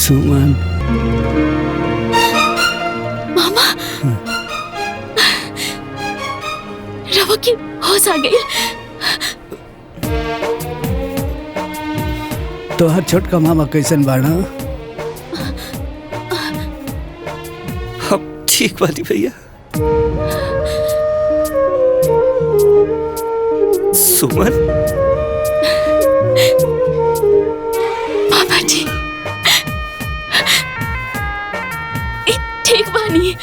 सुमन। मामा रवा की होश आ गई। तोहर छोटका मामा कैसन बाड़ा? अब ठीक बानी भैया। सुमन मामा जी ठीक बानी।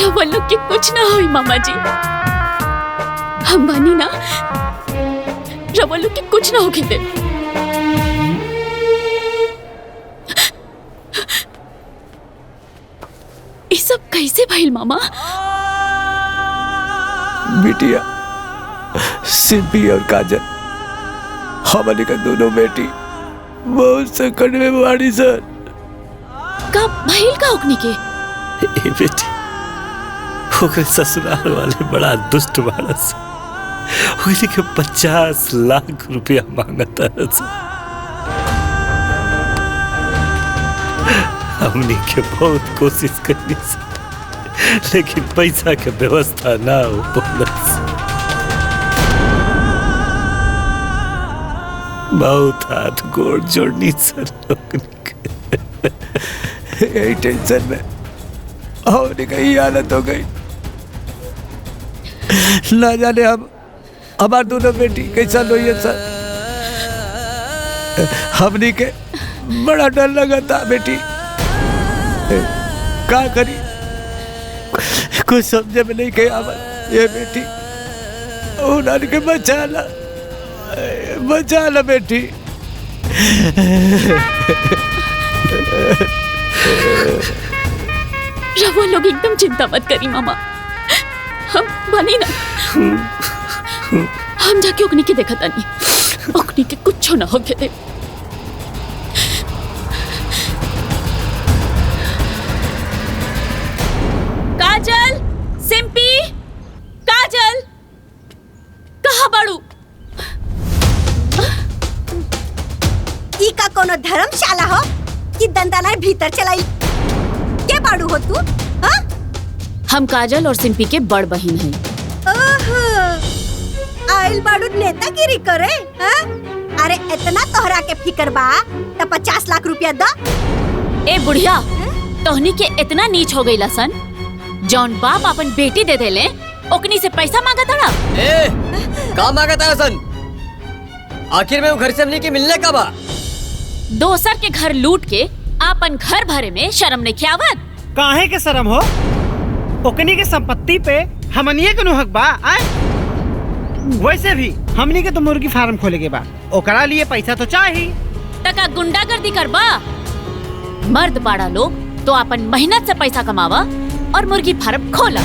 रवा लोग के कुछ ना होई मामा जी। हम बानी ना, रवा लोग के कुछ ना होके दे। ये सब कैसे भइल मामा? बिटिया सिंपी और काजल हमारी का दोनों बेटी बहुत संकट में बाड़ी सर। का भइल का ओकनी के? ए बेटी ओकरे ससुराल वाले बड़ा दुष्ट बाड़स। ओकरे के 50 लाख रुपया मांगता है सर। हमने के बहुत कोशिश करी सर, लेकिन पैसा के व्यवस्था ना हो पालस। बहुत हाथ गोड़ जोड़नी सर यही टेंशन में हमने कहीं हालत हो गई। ना जाने हम हमार दोनों बेटी कैसा लोइए सर। हमने के बड़ा डर लगा था बेटी। क्या करी कुछ समझे में नहीं कहा ये बेटी। उन्होंने के बचा ला बेटी। रवा लोग एकदम चिंता मत करी मामा। हम बनी ना, हम जाके ओकनी के देखा तानी। ओकनी के कुछ ना होके दे। काजल, सिंपी, काजल, कहाँ बाड़ू? ई का कोनो धर्मशाला हो कि दंदाना भीतर चलाई? के बाड़ू हो तू? हाँ? हम काजल और सिंपी के बड़ बहन हैं। ओहो, आइल बाड़ू नेतागिरी करे? हाँ? अरे इतना तोहरा के फिकर बा तो 50 लाख रुपया दो। ए बुढ़िया, तोहनी के इतना नीच हो गई लसन। जौन बाप अपन बेटी दे देले ओकनी से पैसा मांगा तड़ा। का मांगा तारा सन? आखिर में वो घर से हमने के मिलने का बा? दोसर के घर लूट के आपन घर भरे में शर्म नहीं खियावत? काहे के शर्म हो? ओकनी के संपत्ति पे हमनिए के हक बा। वैसे भी हमनी के तो मुर्गी फार्म खोले के बा, ओकरा लिए पैसा तो चाहिए। टका गुंडागर्दी करबा? मर्द बाड़ा लोग तो अपन मेहनत से पैसा कमावा और मुर्गी फार्म खोला।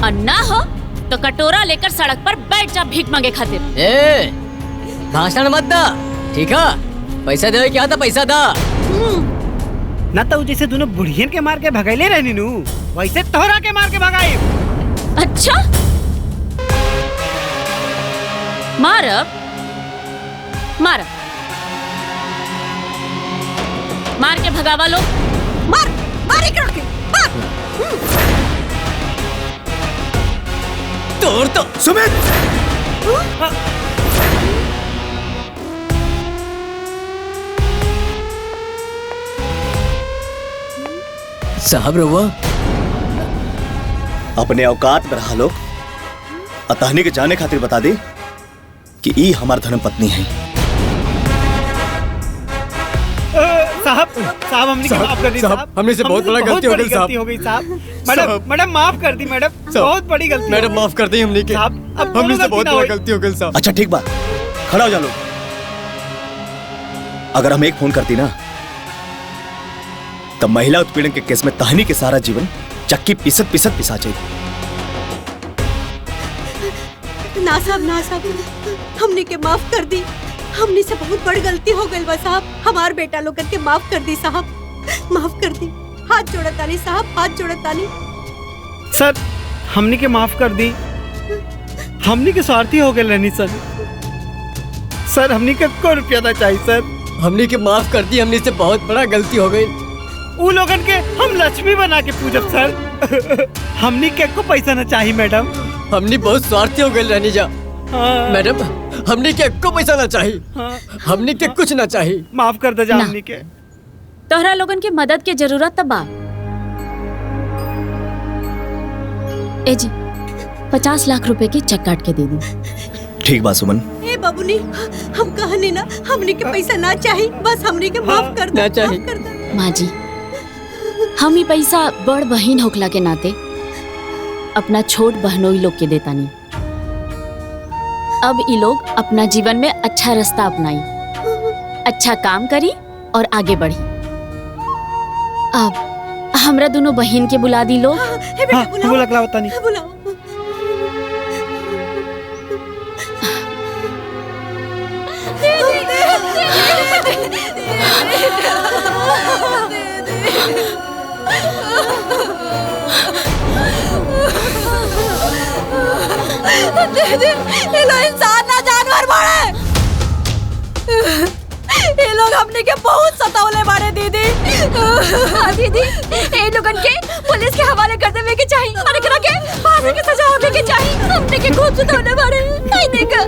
और ना हो तो कटोरा लेकर सड़क पर बैठ जा भीख मांगे खातिर। भाषण मत दा, ठीक है? पैसा दे क्या था पैसा दा। न तो जैसे दोनों बुढ़ियन के मार के भगाइले रहनी नू, वैसे तोहरा के मार के भगाई। अच्छा मारब मारब, मार के भगावा लो। मार मार एक रख मार। तोड़ तो सुमित साहब रहुआ अपने औकात में रहा लोग। अतहनी के जाने खातिर बता दे कि ई हमार धर्म पत्नी है। साहब हमने के माफ कर दी साहब। हमने से बहुत बड़ा गलती हो गई साहब। मैडम माफ कर दी मैडम, बहुत बड़ी गलती। मैडम माफ कर दी हमने के। अब हमने से बहुत बड़ा गलती हो गई साहब। अच्छा ठीक बा, खड़ा हो जा लोग। अगर हम एक फोन करती ना तब महिला उत्पीड़न के केस में तहनी के सारा जीवन चक्की पिसत पिसत पिसा जाए। ना साहब, हमने के माफ कर दी। हमने से बहुत बड़ी गलती हो गई बा साहब। हमार बेटा लोगन के माफ कर दी साहब, माफ कर दी। हाथ जोड़तानी साहब, हाथ जोड़तानी। सर हमने के माफ कर दी। हमने के स्वार्थी हो गए रहनी सर। सर हमनी के को रुपया ना चाहिए सर। हमनी के माफ कर दी, हमनी से बहुत बड़ा गलती हो गई। उ लोगन के हम लक्ष्मी बना के पूजब सर। हमनी के को पैसा ना चाहिए मैडम। हमनी बहुत स्वार्थी हो गए रहनी जा। हाँ। मैडम हमनी के को पैसा ना चाहिए। हाँ। हमनी के कुछ ना चाहिए। माफ कर दे जा ना। हमनी के। तोहरा लोगन के मदद के जरूरत तब बा। ए जी 50 लाख रुपए के चेक काट के दे दी। ठीक बा सुमन। ए बाबूनी, हम कहने ना हमने के पैसा ना चाहिए, बस हमने के माफ कर दो। ना चाहिए। माफ कर दो। माँ जी, हम ही पैसा बड़ बहन होखला के नाते अपना छोट बहनोई लोग के देता नहीं। अब ये लोग अपना जीवन में अच्छा रास्ता अपनाई, अच्छा काम करी और आगे बढ़ी। अब हमरा दोनों बहन के बुला दी लोग। हे बेटा हाँ, बुलाओ। बुला के लाओ तनी। बुलाओ। ये लोग इंसान ना जानवर बाड़े। ये लोग हमने के बहुत सतावले बाड़े दीदी। हाँ दीदी, ये लोगन के पुलिस के हवाले कर देवे के चाहिए और एकरा के फांसी की सजा होवे के चाहिए। हमने के खूब सतावले बाड़े। नहीं देखा।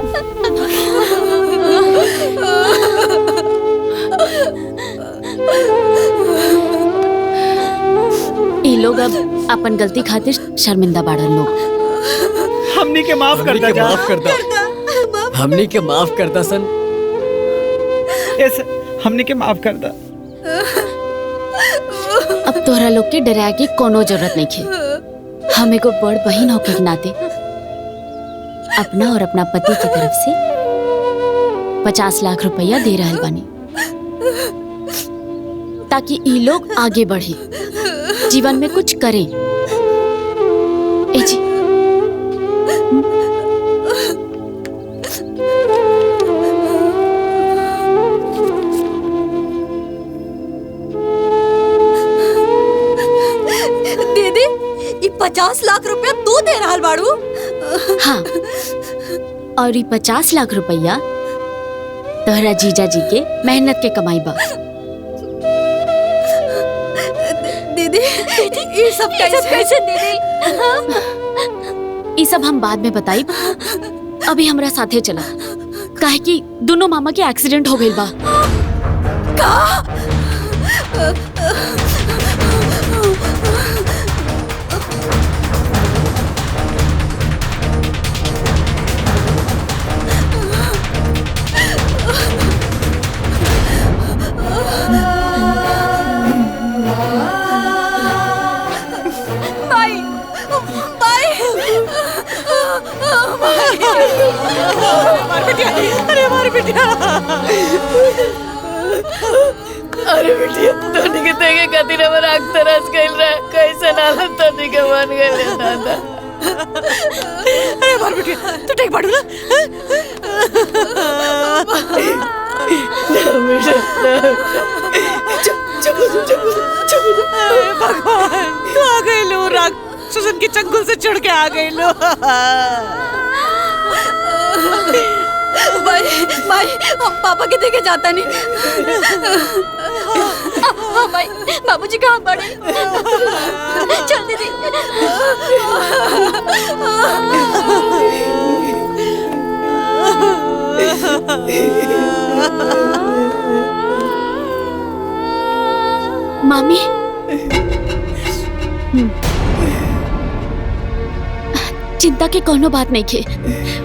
ये लोग अब अपन गलती खातिर शर्मिंदा बाड़न लोग। हमनी के माफ कर हमनी दे के जा। माफ कर दा। हमनी के माफ कर दा सन। ऐसे हमनी के माफ कर दा। अब तोहरा लोग के डरा के कोनो जरूरत नहीं खे। हमें को बड़ बहन होके के नाते अपना और अपना पति की तरफ से 50 लाख रुपया दे रहल बानी, ताकि ये लोग आगे बढ़े, जीवन में कुछ करे। ए जी दीदी, ये 50 लाख रुपया तू दे रहल बाड़ू? हाँ, और ये 50 लाख रुपया तोहरा जीजा जी के मेहनत के कमाई बा। दीदी, ये सब कैसे दीदी? ये सब हम बाद में बताई। अभी हमरा साथे चला, काहे कि दोनों मामा के एक्सीडेंट हो गइल बा। भाई, भाई, अरे हमारी बिटिया। अरे बिटिया, तोनी के देखे खातिर हमर आँख तरस गइल रहे। कैसे नालत तोनी के मन गइल दादा। अरे हमारी बिटिया, तू ठीक बाड़ू ना? भगवान, तू आ गई लो। राक्षसन के चंगुल से चढ़ के आ गई लो। भाई, हम पापा के देखे जाता नहीं। हाँ भाई, बाबूजी कहाँ पड़े? चल दीदी। मामी, चिंता के कोनो बात नहीं खे।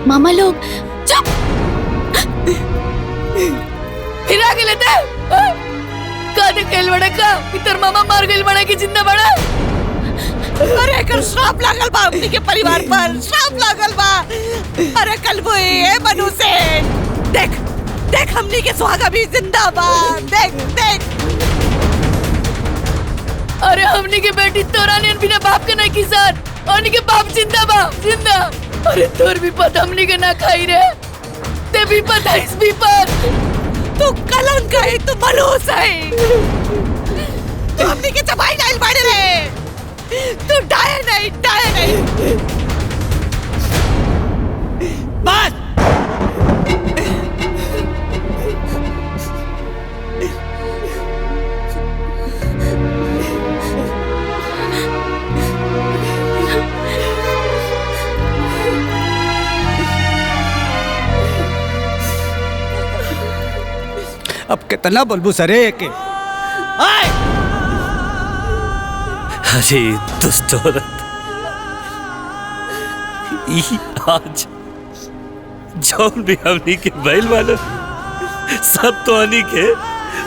मामा लोग फिर आ गेले ते का देखेल बड़ा का इतर मामा मार गइल बड़ा की जिंदा बड़ा। अरे कल श्राप लागल बा अपनी के परिवार पर, श्राप लागल बा। अरे कल वो ये बनू से देख देख हमनी के सुहागा भी जिंदा बा। देख देख। अरे हमनी के बेटी तोरा ने बिना बाप के नहीं की सर। हमनी के बाप जिंदा बा, जिंदा। अरे तोर भी पता हमनी के ना खाई रे। ते भी पता इस भी पर तू कलंक है, तू मलूस है। तू हमनी के चबाई डाल बाड़े रे। तू डाय नहीं। बस अब कितना बोलबू सरे के? अरे दुष्ट औरत, ई आज जौन भी हमनी के बैल वाला सब तो हनी के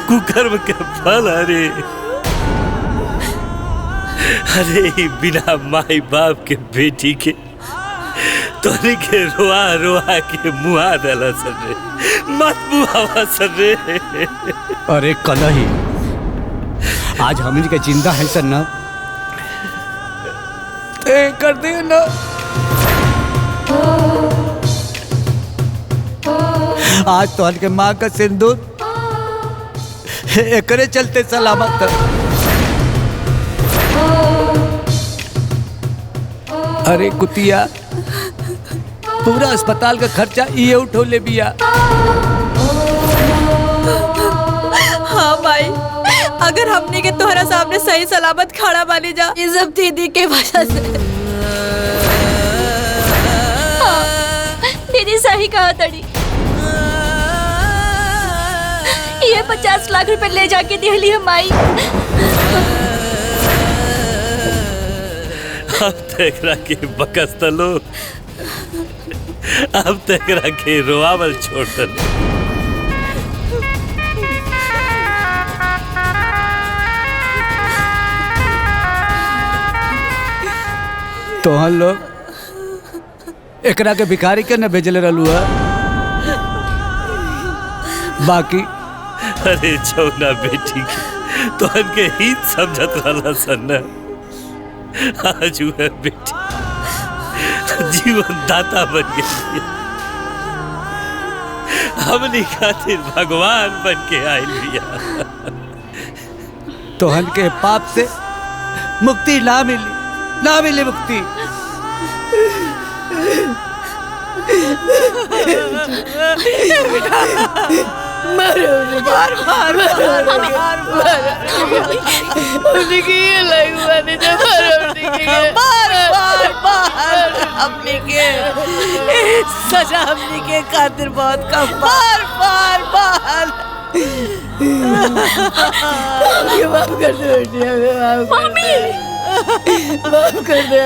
कुकर्म के फल। अरे बिना माई बाप के बेटी के तोरी के रोआ रोआ के मुआ डाला सर रे, मत मुआवा सर रे। अरे कल ही आज हमनी के जिंदा है सर ना, कर दे ना। आज तो के माँ का सिंदूर एकरे चलते सलामत। अरे कुतिया, पूरा अस्पताल का खर्चा ये उठो ले बिया। हाँ भाई, अगर हमने के तोहरा सामने सही सलामत खड़ा बानी जा, ये सब दीदी के वजह से। हाँ, दीदी सही कहा तड़ी। ये 50 लाख रुपए ले जाके दिहली हम आई। अब तेकरा के बकस तलो, अब तेकरा के रोआवल छोड़ तलो। तो हम लोग एकरा के भिखारी के न भेजले रहलू है। बाकी अरे जौना बेटी के तोहन के हित समझत रहला सन, आज वह बेटी जीवन दाता बन गई। हमनी खातिर भगवान बन के आइल बिया। तोहन के पाप से मुक्ति ना मिली मुक्ति। सजा हमने के खातिर बहुत कम। बार माफ कर दे बेटी, माफ कर दे।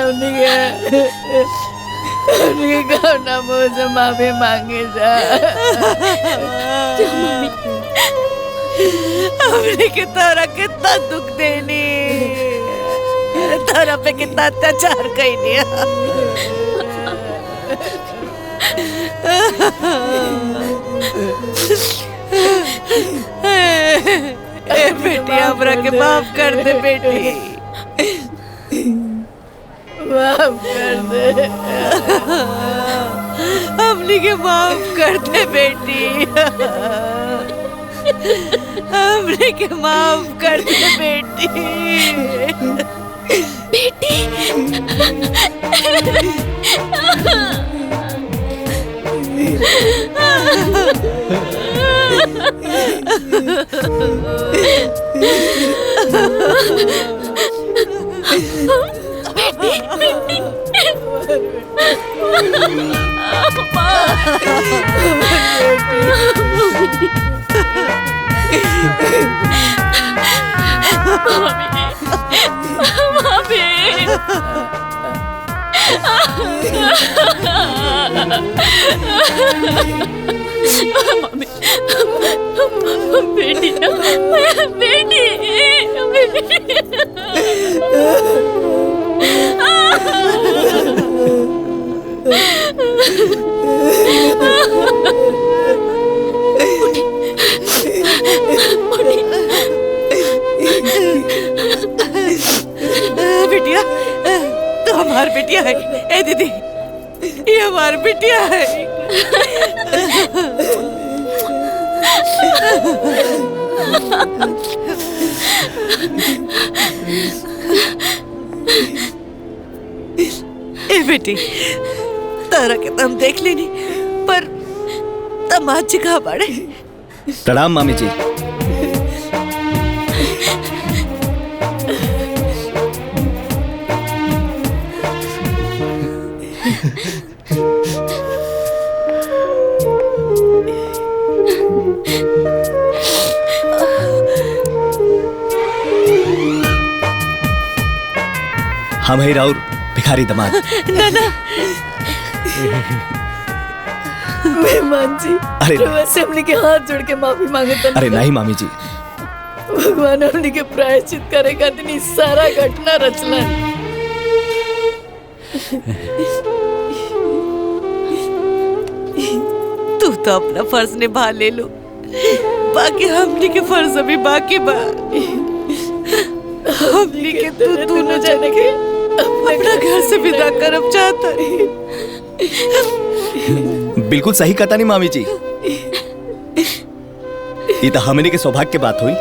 हमने के कौना मुँह से माफी मांगे जा। हमने के तोरा कितना दुख देनी, तोरा पे कितना अत्याचार कैनी। बेटी हमरा के माफ कर दे बेटी, माफ कर दे। हमने के माफ कर दे बेटी, हमने के माफ कर दे बेटी। बेटी बिटिया, तो हमारी बिटिया है। ए दीदी, ये हमारी बिटिया है। ए बेटी, तारा के तम देख लेनी, पर तमाची कहाँ पड़े। प्रणाम मामी जी। हम है राउर भिखारी दमाद। मेहमान जी, अरे वैसे हमने के हाथ जोड़ के माफी मांगे तो अरे नहीं मामी जी, भगवान हमने के प्रायश्चित करे खातिर ई सारा घटना रचला। तू तो अपना फर्ज निभा ले लो, बाकी हमनी के फर्ज अभी बाकी बा। हमनी के तू दोनों जाने के अपना घर से विदा करब चाहता है। बिल्कुल सही कहता नहीं मामी जी, ये तो हमने के सौभाग्य की बात हुई।